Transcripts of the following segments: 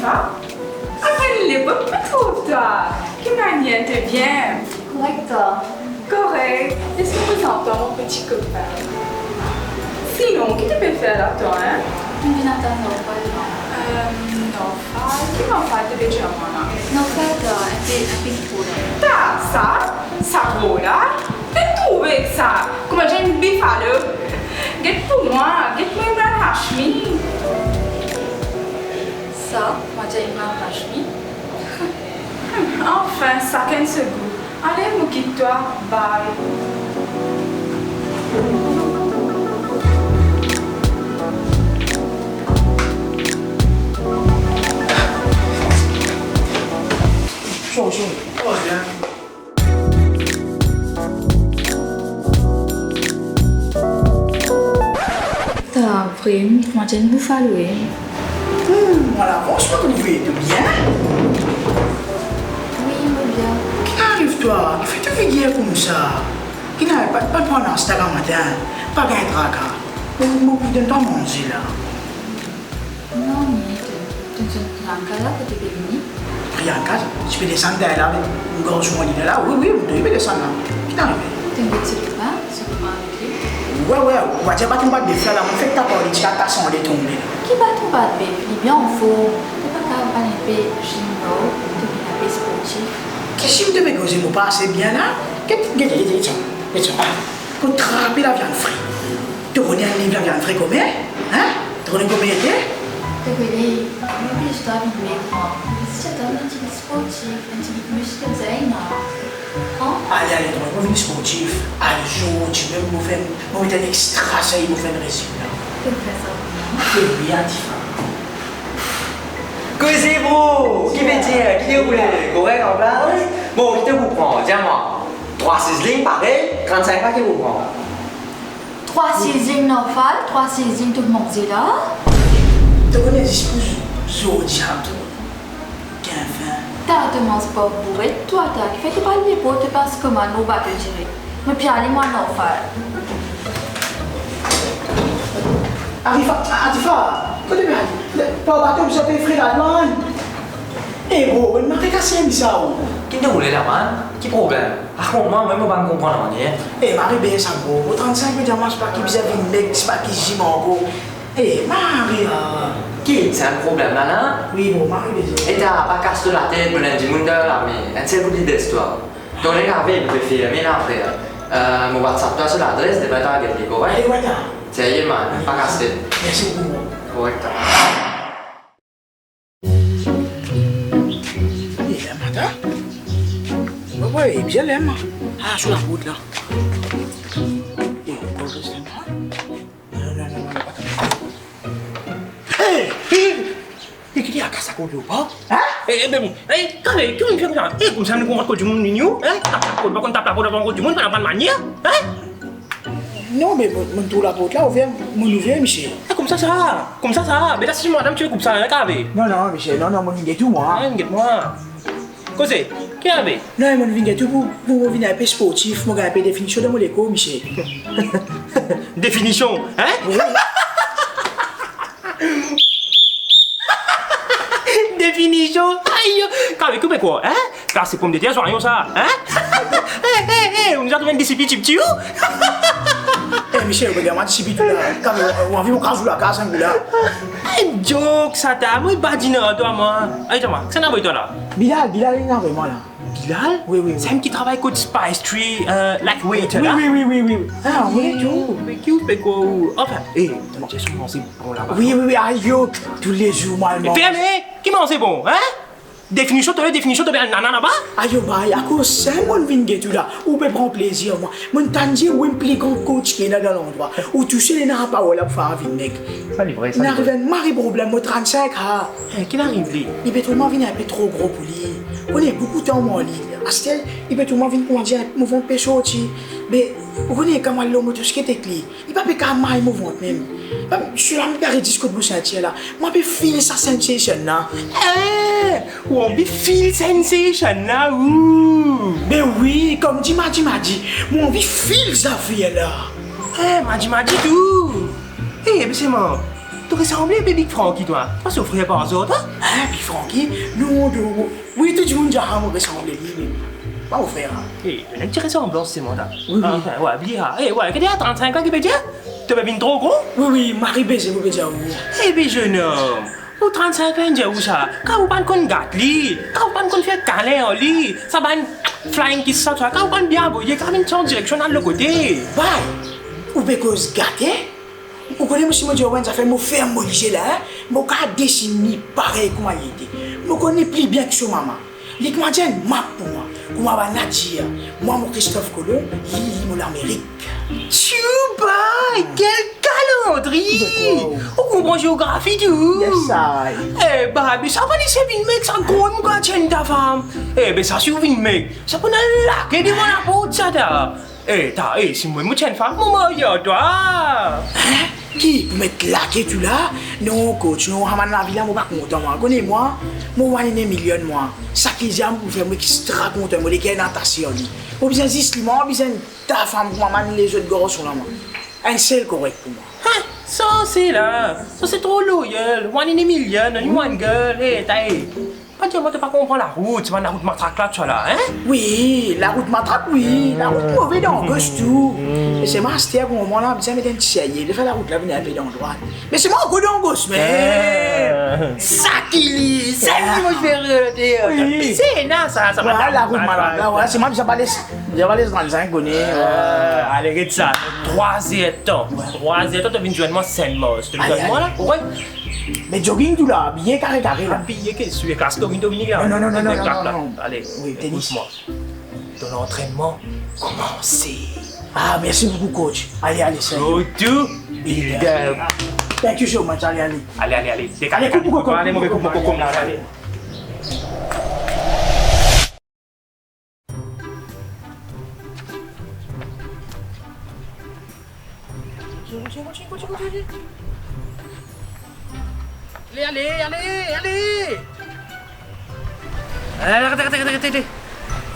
ça? Après les beaux trouve toi. Quelle manière de bien? Correct. Correct. Est-ce que vous entendez mon petit copain? Sinon, qui te peut faire là, toi, hein? Une attente, non, pas Non, qui m'en fait de déjà moi? non, pas un peu trop. Ça rola. T'as trouvé ça? Comment j'ai une bifale? Get pour moi une grande hashmi. Ça, moi j'ai une hashmi. Enfin, ça qu'un ce goût. Allez, mon quitte-toi. Bye. Chaud. Oh, bien. T'as pris moi j'ai une bouffale. Voilà, franchement, vous voyez de bien. Oui, bien. Arrive-toi, fais-tu venir comme ça. Qui n'a pas de prendre Instagram matin, pas gagner tracas. Mais vous pouvez pas manger là. Non, mais tu es en cas là que tu es venu. Priyanka, tu peux descendre là avec une grosse moitié là. Oui, tu peux descendre là. Qui t'arrive? Tu es sur le pain, sur le pain avec lui. Ouais, on va dire pas ton bas de fleurs là, on fait ta politique à ta son de tomber. Qui bat ton pas de bébé? Bien en faux. Tu pas capable de faire gymno, tu es un peu sportif. Qu'est-ce que tu veux causer, mon pas assez bien là? Qu'est-ce qu'on trappe la viande frite. Tu connais un livre la viande frite combien? Hein? Tu connais combien était? Tu connais, mais je dois vivre avec moi. Si tu as un petit sportif, un petit muscle zen, Allez, tu vas revenir sportif. Allez, tu veux me faire un extra, ça y me fait un résumé là. tu fais ça. C'est bien différent. Causez bro, qui veut dire, qui vous voulez, correct en place? Bon, qui te vous prend, dis-moi. 3 sizzling, pareil, 35 pas qui vous prend. 3 sizzling normal, 3 sizzling tout le monde est là. Tu connais les spouses zodiac, qui a faim. T'as te manges pas bourré, toi t'as qui fait pas les potes, tu penses comment nous va te gérer. Mais puis allez, moi non faire. Arriva, quand tu veux, pas bateau, vous avez fait la douane. Eh bon, il m'a cassé ça. Qui te voulez là, man? Qui problème? Raconte-moi, même pas me comprendre rien. Eh, Marie, bien ça, gros. Au 35 minutes, c'est pas qui vous avez une mec, c'est pas qui j'y manque. Eh, Marie. Qui? C'est un problème là, là? Oui, bon, Marie, bien. Et t'as pas cassé la tête, mais lundi, monde là, mais un seul bout d'histoire. Donc, les gars, vous pouvez faire, mais là, après, mon WhatsApp, toi, sur l'adresse, de bâtard avec les correct? Allez, ouais, C'est y man, pas cassé. merci beaucoup. Correct. Ouais, bien l'aime. Ah, sur la route là. Et qui dit à casa qu'on veut pas? Hein? Mais bon, quand même, tu me fais comme ça. Comme ça, nous comprends que du monde nous, hein? On tape la porte devant du monde, on n'a pas de manière, hein? Non, mais mon tour la porte là, mon ouvert, Michel. Comme ça, ça. Mais là, si madame, tu veux comme ça, hein, carré. Non, Michel, non, mon vingue tout, moi. Hein, regarde-moi. Qu'est-ce que c'est? Qui avait? Non, mon vingue tout, pour venir un peu sportif, mon gars, un peu définition de mon écho, Michel. Définition, hein? Définition? Aïe! Carré, que quoi, hein? Car c'est pour me déterrer, soyons ça, hein? On nous a trouvé une discipline type-tyou? Eh, Michel, regarde-moi, d'ici tout là. Quand on vit mon cas, la casse, un là. Joke, ça t'a, moi, pas dîner, toi, moi. Aïe, toi, ça n'a pas toi là. Bilal, il est là, vraiment là. Bilal? Oui. C'est un qui travaille côté Spice Tree, like waiter, là? Oui. Ah, oui, tout. Mais qui fait quoi? Enfin, t'es sûrement c'est bon là-bas. Oui, aïe, yo, tous les jours, moi, Mais fermez! Qui m'en c'est bon, hein? Définition de bien nana là-bas? Aïe, bah, à cause c'est mon vingue tout là, où peut prendre plaisir, moi. Mon tandier ou implique un coach qui est dans l'endroit, où toucher les n'a pas, là, pour faire un vingue. Ça livre, ça N'arrive un mari problème au 35, ah. Qui n'arrive, lui? Il peut tout le monde venir un peu trop gros pour lui. On est beaucoup de temps, moi, lui. Astel, il peut tout le monde venir pour dire, mouvement pécho, aussi. Mais, vous connaissez comment l'homme tout ce qui est avec lui. Il peut pas faire mal mouvement même. Je suis là, je vais discuter de sentir là. Moi, je feel sa sensation là. Ou on peut feel sensation là, ouh! Mais oui, comme dit, moi, on vit feel sa vie là. M'a dit tout! Mais c'est moi. Tu ressembles à Big Frankie, toi. Pas souffrir par eux autres, hein? Hein, puis Francky, non, non. Oui, tout le monde dit à moi ressemble lui. Pas au frère. Eh, une petite ressemblance, c'est moi, là. Oui, oui. Enfin, ouais, bien. Eh, ouais, qu'est-ce que 35 ans, qui peut dire? Tu m'as bien trop gros? Oui, oui, Marie Bézé, vous pouvez dire où? Eh bien, jeune homme. Ou 35 ans, où ça? Quand vous parlez qu'on gâte, quand vous parlez qu'on fait câlin en lit, ça va une flying kiss, ça, quand vous parlez bien, vous voyez, quand même une direction dans le côté. Ouais. Ou bien cause gâté? Vous connaissez, monsieur, moi, ça fait mon frère, moi, là, mon cas dessiné pareil comme il était. Je connais plus bien que son maman. Il m'a dit une map pour moi. Comment va Nadia? Moi, mon Christophe Colomb, il m'a l'Amérique. Chouba, quel calendrier! On comprend géographie, tout! Yes, I. Eh, bah, mais ça va laisser une mec, ça gros, mon gars, tiens, ta femme! Eh, ben, ça suit une mec, ça peut nous laquer devant la porte, ça, là! Eh, si moi, tiens, femme, moi, y'a toi! Hein? Qui pour mettre laqué tout là? Non, coach, non, Haman la villa, moi, pas content, moi. Connais-moi, moi, je suis un million, moi. Ça qui est pour faire, moi, qui se raconte, moi, les gars, natation, lui. Moi, besoin d'isli, moi, besoin de ta femme, pour moi, les autres gars sont là, moi. Un seul correct pour moi. Hein? Ça, c'est là! Ça, c'est trop loyal! One in a million, one girl, eh, pas dire, moi, tu pas comprendre la route, tu vas la route matraque là, tu vois là, hein? Oui, la route matraque, oui. La route mauvaise dans gauche, tout. Et c'est moi, c'était à un moment là, besoin de mettre un petit sérieux. De faire la route là, venir un peu dans droite. Mais c'est moi, encore dans gauche, mais. Ça qui lit, ça qui moi, je vais regarder. Oui. C'est là, ça va. Voilà, la route matraque, là, voilà, c'est moi, je vais pas laisser. Je vais pas laisser 35 connaître. Allez, regarde ça. 3e temps. 3e temps, tu viens de joindre moi 5 mots. Tu le donnes moi là? Ouais. Mais jogging tout là, bien carré carré là. Habillé que tu es classe Dominique là. Non. Allez, Oui, tennis. écoute-moi. Ton entraînement commence. Ah, merci beaucoup, coach. Allez, c'est. Go to build up. Thank you so much, allez. Allez. Allez, coupe. Allez, mauvais coupe, là, allez. Allez. Arrête.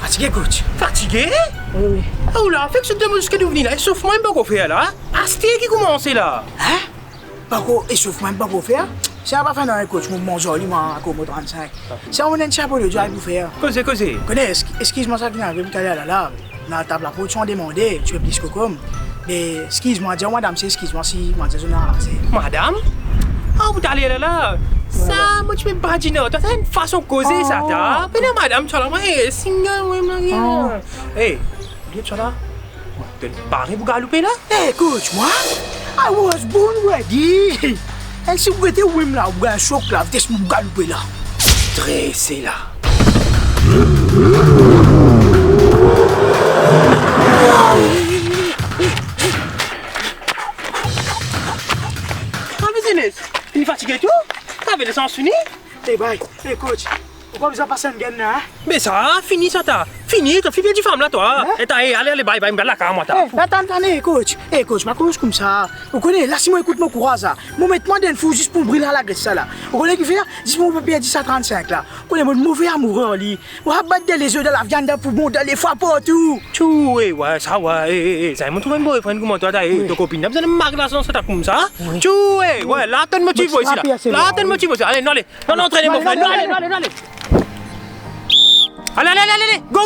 Fatigué, coach. Fatigué? Oui. Oh là, fait que ce demande jusqu'à d'où venir là, sauf moi, pas qu'on fait là. Ah, c'était qui commence là? Hein? Pas qu'on échauffe même pas pour faire. C'est pas faire un coach, mon joli, moi, à Como 35. C'est un chapeau de joie pour faire. Causez. Connais, excuse-moi ça qui n'arrive pas à la lave. Dans la table à pot, tu as demandé, tu es plus que comme. Mais excuse-moi, dis madame, c'est excuse-moi si moi, c'est Madame? Oh, vous allez là. Ça, moi, tu m'aimes pas dire non. T'as une façon de causer, ça, t'as. Mais non, madame, tu as là, hey, single, oui, madame. Hey, tu as là? Tu es paré pour galoper là? Hey, coach, moi, I was born ready. Et si vous étiez où là, vous avez un choc là, vous êtes galoper là. Stressé là. Ah, mais c'est il est fatigué tout? T'avais le sens fini? Hey, bye. Hey, coach, pourquoi vous avez passé une gaine là? Mais ça, fini ça, t'as. Fini, t'as fini du femme là, toi. Et t'as, allez, bye, me la carte, moi, t'as. Attendez, coach. Hey, coach, ma coach comme ça. Vous connaissez, là, si moi écoute mon courage, ça. Moi, mettez-moi d'un fou juste pour brûler la graisse, ça là. Vous connaissez qui fait? Dis-moi, mon papier 10 à 35 là. Vous connaissez, mon mauvais amoureux, lui. Vous rabattez les œufs de la viande pour monter les fois partout. Tchou, ouais, ça, ouais, ça, moi, trouvé un boyfriend comme toi, t'as, ta copine, t'as besoin de marquer la chance, ça, comme ça. Tchou, ouais, là, t'as une motive aussi, là. Là, t'as une motive aussi. Allez, non, entraînez, mon frère, allez. Allez, go,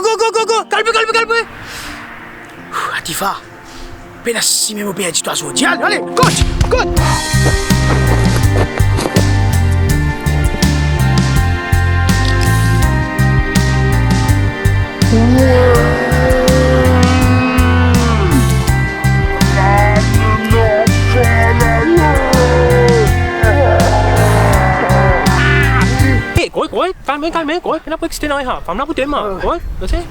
calme. Atifa, peine si même au pays, dis-toi, allez, coach. Calme, kenapa kita naik ha? Faham lah putih mah.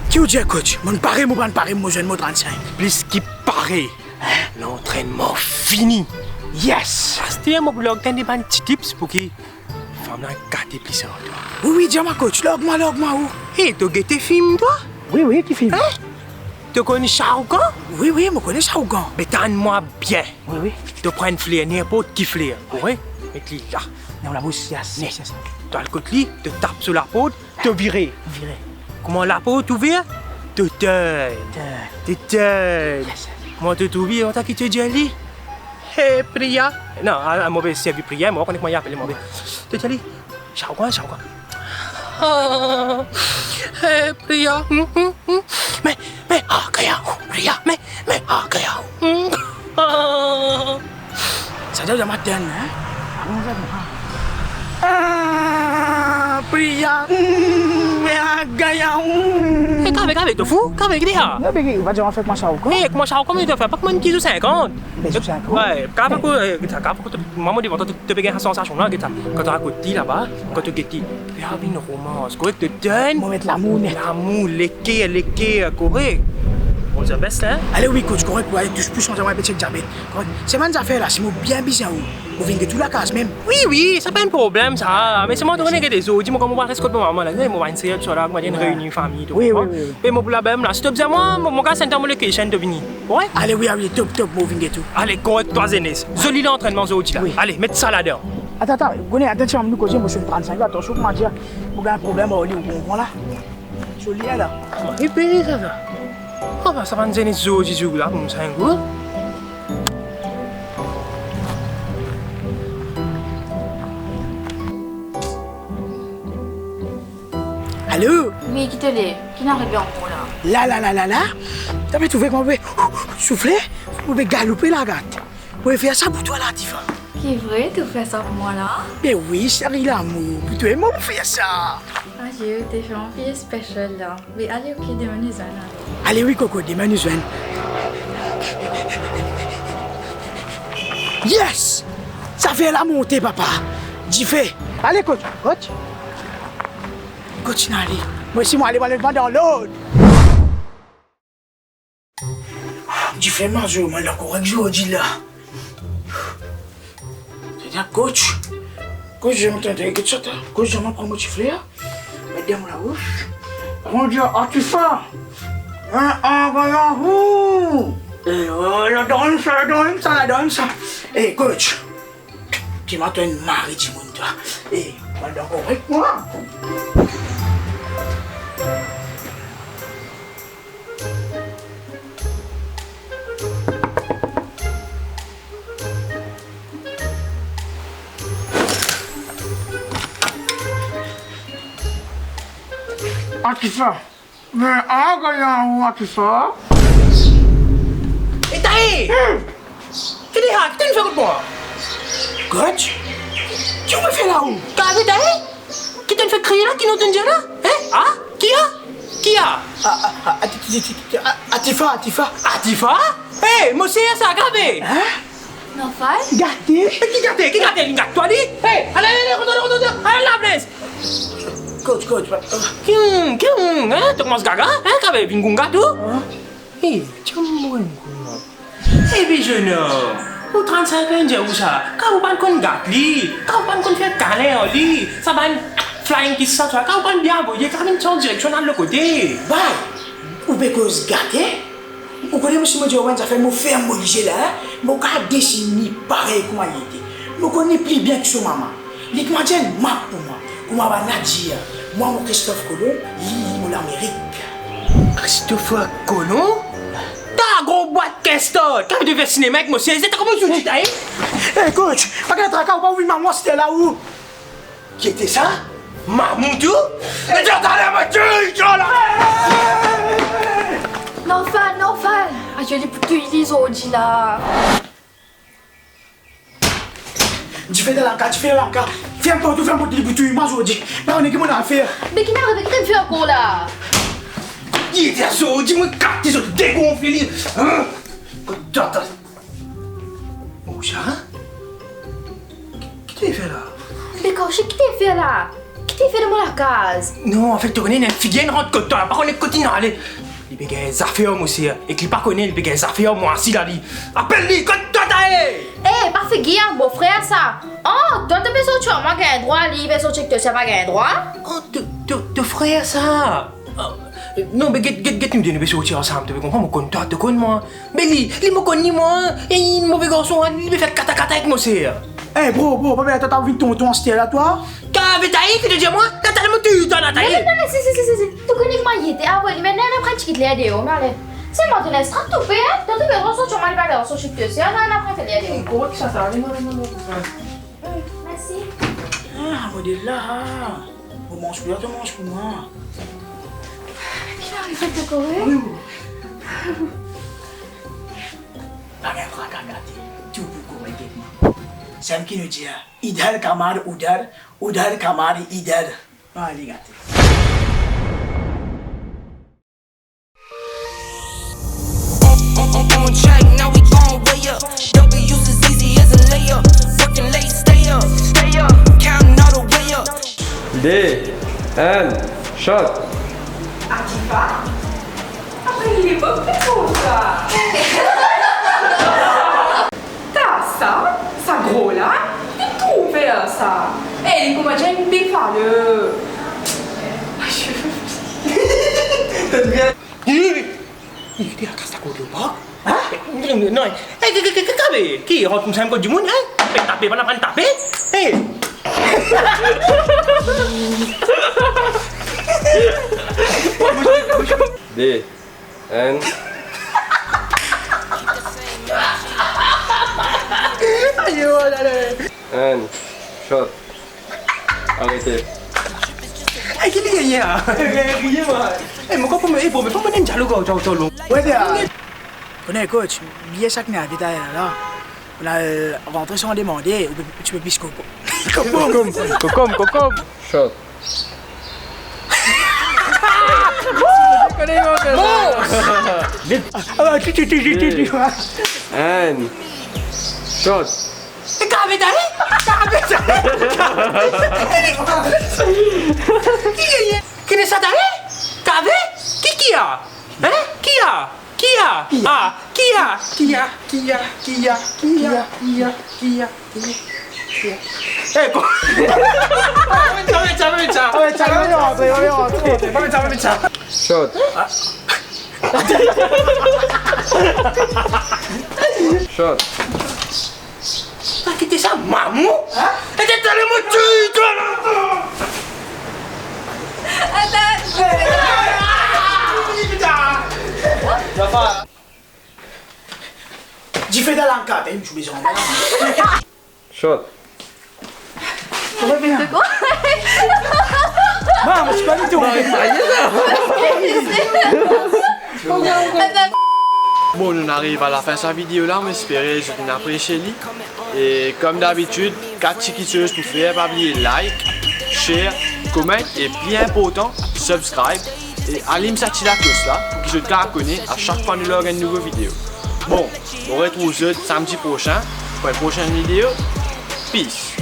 Qui vous dit, coach? Mon pari, mon jeune, mon 35. Plus qui paraît, l'entraînement fini. Yes. Pasti mau blog kan des petits tips pour qui femme là gâter plus ça toi. Oui, dis-moi, coach, log-moi où? Hey, tu guettes film toi? Oui, qui filme? Tu connais Shaogan? Oui, je connais Shaogan. Mais tanne-moi bien. Oui. Tu prends une fleur, n'importe qui fleur. Oui? Mets-le là. Dans la bouche, yes. Tu as le côté, tu tapes sur la peau, tu vires. Comment la peau tu vires? Tu turn. Yes. Comment tu vires? T'as qui te dit? Hey, Priya. Non, mauvais servi Priya, moi, quand je appelle mauvais. Tu t'es dit, chào quá. Hey, Priya. Mais, kaya, Priya, mais, kaya. Ça doit être matin, hein? Priya, mais gaya. Kave, tu fou? Kave, qu'est-ce que Non, mais va dire en fait moi ça ou quoi? hey, comment ça, comment tu fais? Pas que moi, 50. Mais sous 50. Ouais, quand maman dit, tu te fais une sensation là, quand tu as côté là-bas, quand tu as dit, il y a une romance, quoi, tu te donnes. Moi mettre l'amour net. L'amour, l'équé, correct. On dit, best, hein? Allez, oui, coach, correct, pour aller touche plus changer ma petite diabète. C'est mon affaire là, c'est mon bien bizarre. Vous venez de toute la case même. Oui, c'est pas un problème ça. Mais c'est moi qui connais des autres. Dis-moi comment on va rester comme maman là. Moi, une série sur là, moi, une réunion famille. Oui. Mais moi, pour la même là, si tu as besoin, mon gars, c'est un terme de question de venir. Ouais? Allez, oui, top, moi, venez de tout. Allez, correct, toi, Zénès. Joli l'entraînement, Zodi là. Allez, mets ça là-dedans. Attends, attention, nous causer, monsieur 35 ans, attention, comment dire, vous avez un problème au lit, voilà. Joli là. Et puis, ça va. Oh, bah, ça va nous aider Zodi là, pour ça, un coup. Allô? Oui, qui te l'est? Qui n'arrive bien en là? Là. T'as pas trouvé comment vous pouvez souffler? Vous pouvez galoper la gâte. Vous pouvez faire ça pour toi là, Tifa. Qui est vrai, tu fais ça pour moi là? Mais oui, chérie, l'amour. Pour toi et moi, vous faites ça. Ah, j'ai t'es fait un fille spécial là. Mais allez, ok, demain nous allons. Allez, oui, Coco, demain nous venons. Yes! Ça fait la montée, papa. J'y fais. Allez, coach. Continue, allez. Moi aussi, moi, allez voir le vent dans l'autre. J'y fais ma joue, moi, là, correct, je dis là. C'est-à-dire, coach, j'ai entendu que ça, coach, j'ai m'apprends mon chiffre là. Mettez-moi la bouche. Mon Dieu, tu fais? Voyons-vous. Et voilà, donne ça. Eh, coach, tu m'as donné une mari, tu m'as toi. Eh, maintenant, correct, moi. Atifa, mais voyons-vous, Atifa. Et t'as qu'est-ce que tu fais avec moi? Coach, tu me fais là où? T'as vu, qui t'a fait crier là, qui nous dit là? Hein? Ah? Qui a? Atifa. Atifa? Hey, moi c'est ça, gardez! Hein? Non, Fal? Gâté? Qui gâte toi, dit? Hey, allez, retourne, allez, la place! Coach. Hein? Tu commences gaga? Hein? Qu'avec une gunga tout? Hey, tu m'as eh bien, jeune homme, au 35 ans, j'ai où ça? Quand vous parlez qu'on gâte lui, quand vous parlez qu'on fait câlin en lui, ça va flying qui ça, quand vous parlez bien, vous avez quand même en direction dans le côté. Bah, vous pouvez cause gâter? Vous connaissez monsieur Modjowan, ça fait me faire modifier là, mon gars dessiner pareil comme il était. Je connais plus bien que son maman. Il m'a dit une map pour moi. Comment va Nadia? Moi, mon Christophe Colomb, il est l'Amérique. Christophe Colomb? Ta gros boîte Keston! Quand tu fais cinéma avec moi, c'est comment tu dis, t'as Hey coach, regarde la carte, on va maman, c'était là où? Qui était ça? Mamoudou? Mais tu as la voiture, là! Non, Fal! Ah, je l'ai plutôt utilisé aujourd'hui là. Tu fais de la carte. Fais un peu de bouteille, moi aujourd'hui. Là, on est qui mon affaire? Mais qui n'arrive pas de faire encore là? Il était ça, dis-moi, quand tu es dégonflé, hein? Attends. Oh, ça? Qu'est-ce que tu fais là? Mais quand je sais qui t'es fait là? Qui t'es fait de moi la case? Non, en fait, tu connais une fille rentre côté, par contre, les côtés, allez. Il y a des affaires, aussi, et qui pas connaît, il y a des affaires, moi, aussi, là, appelle-lui, quand tu as Eh, pas fait guère, mon frère, ça. Oh, toi, t'as besoin de toi, moi, j'ai un droit, lui, besoin de tu sais pas, j'ai un droit. Oh, de frère, ça. Non, mais get nous donner besoin de ensemble, tu comprends, mon contact, tu connais moi. Mais lui me connaît, moi, et il est mauvais garçon, il veut faire kata avec moi, c'est. Eh, bro, papa, t'as envie de ton style à toi? Qu'avec taï, tu te dis, moi, t'as tellement tu t'en as taï. Non, si. Tu connais comment il était? Ah, ouais, maintenant, il a pratique de l'aider, mais allez. C'est moi, tu laisses tout payer. Tu te verras sur mal pas dans son chute de sien. On a après fait aller. Comment que ça arrive? Merci. Ah, modèle là. On mange pour toi, tu manges pour moi. Bien, il fait de courir. Bagai rakagati. Tu buku lagi. Sam qui nous dit idar kamar udar, udar kamar idar. Ah, les gars. On track, now we gon' way up. W's as easy as a layup. Working late, stay up, counting all the way up. D and shot. Adiva? Après, il est beau plus gros, ça. T'as ça? Ça gros là? T'es trouvé ça? Eh, comment j'ai une bifale? Dia akas takut lupa. Noi. Kabe. Ki hot sam ko jumun Tapi mana pan tapi? D and Ayo, and shot. Arrêtez. gini ya. Gini mah. Mau kau pun menem jalu kau jauh. Ouais, bien. Connais, coach, billet chaque année à Vitaille là. On a rentré sans demander, tu peux plus couper. Cocom. Shot. Ah, tu. And shot. Kabe dah. Kini sa dah? Kabe? Kia? Kia. Ah, Kia. Kau. Jangan. Shot. Shot. Kita samamu? Kita tak mau cuci. J'ai fait dans l'encadre, tu me dis. Shot. Ça va bien. Non, mais c'est pas du tout. Bon, on arrive à la fin de sa vidéo là, on espère que vous avez apprécié. Et comme d'habitude, 4 petites choses pour faire, pas oublier like, share, comment et bien important, subscribe et allume cette petite cloche là pour que vous connaissez à chaque fois que nous avons une nouvelle vidéo. Bon, on retrouve vous samedi prochain pour une prochaine vidéo. Peace!